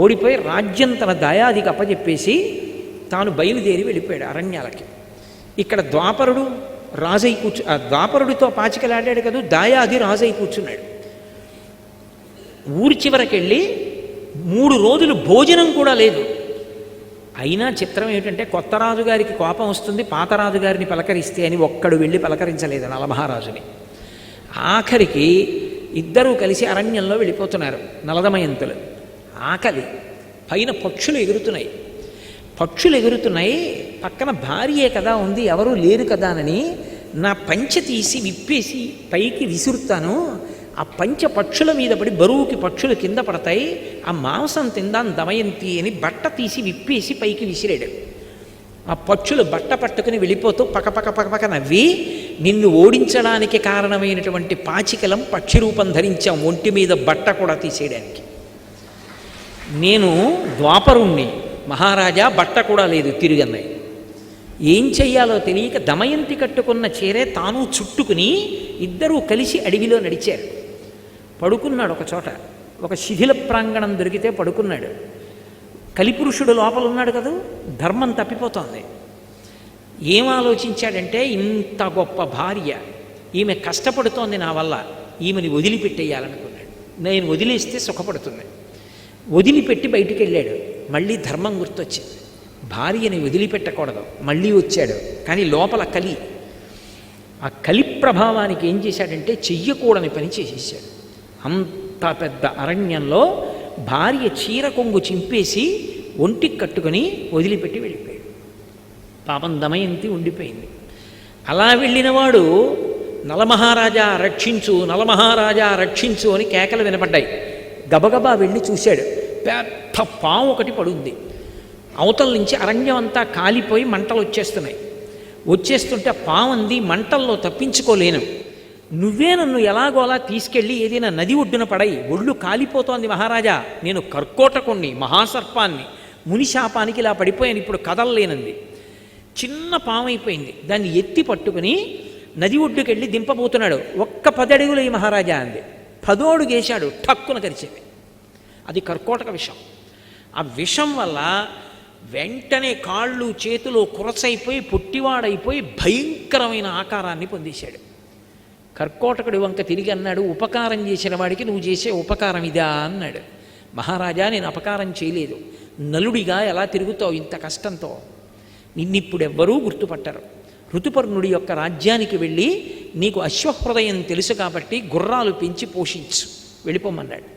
ఓడిపోయి రాజ్యం తన దయాదికి అప్పచెప్పేసి తాను బయలుదేరి వెళ్ళిపోయాడు అరణ్యాలకి. ఇక్కడ ద్వాపరుడు రాజై ద్వాపరుడితో పాచికలాడాడు కదా, దాయాది రాజై కూర్చున్నాడు. ఊరి చివరకెళ్ళి 3 రోజులు భోజనం కూడా లేదు. అయినా చిత్రం ఏమిటంటే కొత్త రాజుగారికి కోపం వస్తుంది, పాత రాజుగారిని పలకరిస్తే అని ఒక్కడు వెళ్ళి పలకరించలేదు నలమహారాజుని. ఆఖరికి ఇద్దరూ కలిసి అరణ్యంలో వెళ్ళిపోతున్నారు నలదమయంతులు. ఆకలి, పైన పక్షులు ఎగురుతున్నాయి. పక్కన భార్యే కదా ఉంది, ఎవరూ లేరు కదానని నా పంచె తీసి విప్పేసి పైకి విసురుతాను, ఆ పంచె పక్షుల మీద పడి బరువుకి పక్షులు కింద పడతాయి, ఆ మాంసం తిందాం దమయంతి అని బట్ట తీసి విప్పేసి పైకి విసిరాడు. ఆ పక్షులు బట్ట పట్టుకుని వెళ్ళిపోతూ పకపక నవ్వి, నిన్ను ఓడించడానికి కారణమైనటువంటి పాచికలం పక్షి రూపం ధరించాం, ఒంటి మీద బట్ట కూడా తీసేయడానికి. నేను ద్వాపరుణ్ణి, మహారాజా బట్ట కూడా లేదు తిరిగన్నాయి. ఏం చెయ్యాలో తెలియక దమయంతి కట్టుకున్న చీరే తాను చుట్టుకుని ఇద్దరూ కలిసి అడవిలో నడిచారు. పడుకున్నాడు ఒక చోట, ఒక శిథిల ప్రాంగణం దొరికితే పడుకున్నాడు. కలిపురుషుడు లోపల ఉన్నాడు కదా, ధర్మం తప్పిపోతోంది. ఏం ఆలోచించాడంటే, ఇంత గొప్ప భార్య, ఈమె కష్టపడుతోంది నా వల్ల, ఈమెని వదిలిపెట్టేయాలనుకున్నాడు. నేను వదిలేస్తే సుఖపడుతుంది. వదిలిపెట్టి బయటికి వెళ్ళాడు. మళ్ళీ ధర్మం గుర్తొచ్చింది, భార్యని వదిలిపెట్టకూడదు. మళ్ళీ వచ్చాడు, కానీ లోపల కలి. ఆ కలి ప్రభావానికి ఏం చేశాడంటే చెయ్యకూడని పని చేసేసాడు. అంత పెద్ద అరణ్యంలో భార్య చీర కొంగు చింపేసి ఒంటికి కట్టుకుని వదిలిపెట్టి వెళ్ళిపోయాడు. పాపం దమయంతి ఉండిపోయింది. అలా వెళ్ళినవాడు నలమహారాజా రక్షించు, నలమహారాజా రక్షించు అని కేకలు వినపడ్డాయి. గబగబా వెళ్ళి చూశాడు, పెద్ద పాము ఒకటి పడుంది. అవతల నుంచి అరణ్యం అంతా కాలిపోయి మంటలు వచ్చేస్తుంటే పాము అంది, మంటల్లో తప్పించుకోలేను, నువ్వే నన్ను ఎలాగోలా తీసుకెళ్ళి ఏదైనా నది ఒడ్డున పడయి, ఒళ్ళు కాలిపోతోంది మహారాజా, నేను కర్కోటకుణ్ణి, మహాసర్పాన్ని, మునిశాపానికి ఇలా పడిపోయాను, ఇప్పుడు కదలలేనంది. చిన్న పాము అయిపోయింది. దాన్ని ఎత్తి పట్టుకుని నది ఒడ్డుకెళ్ళి దింపబోతున్నాడు. 10 అడుగులు ఈ మహారాజా అంది. 10వ అడుగు వేశాడు, ఠక్కున కరిచింది. అది కర్కోటక విషం. ఆ విషం వల్ల వెంటనే కాళ్ళు చేతులు కురసైపోయి పొట్టివాడైపోయి భయంకరమైన ఆకారాన్ని పొందేశాడు. కర్కోటకుడి వంక తిరిగి అన్నాడు, ఉపకారం చేసిన వాడికి నువ్వు చేసే ఉపకారం ఇదా అన్నాడు. మహారాజా, నేను అపకారం చేయలేదు, నలుడిగా ఎలా తిరుగుతావు ఇంత కష్టంతో, నిన్నిప్పుడెవ్వరూ గుర్తుపట్టరు. ఋతుపర్ణుడి యొక్క రాజ్యానికి వెళ్ళి నీకు అశ్వహృదయం తెలుసు కాబట్టి గుర్రాలు పెంచి పోషించు, వెళ్ళిపోమన్నాడు.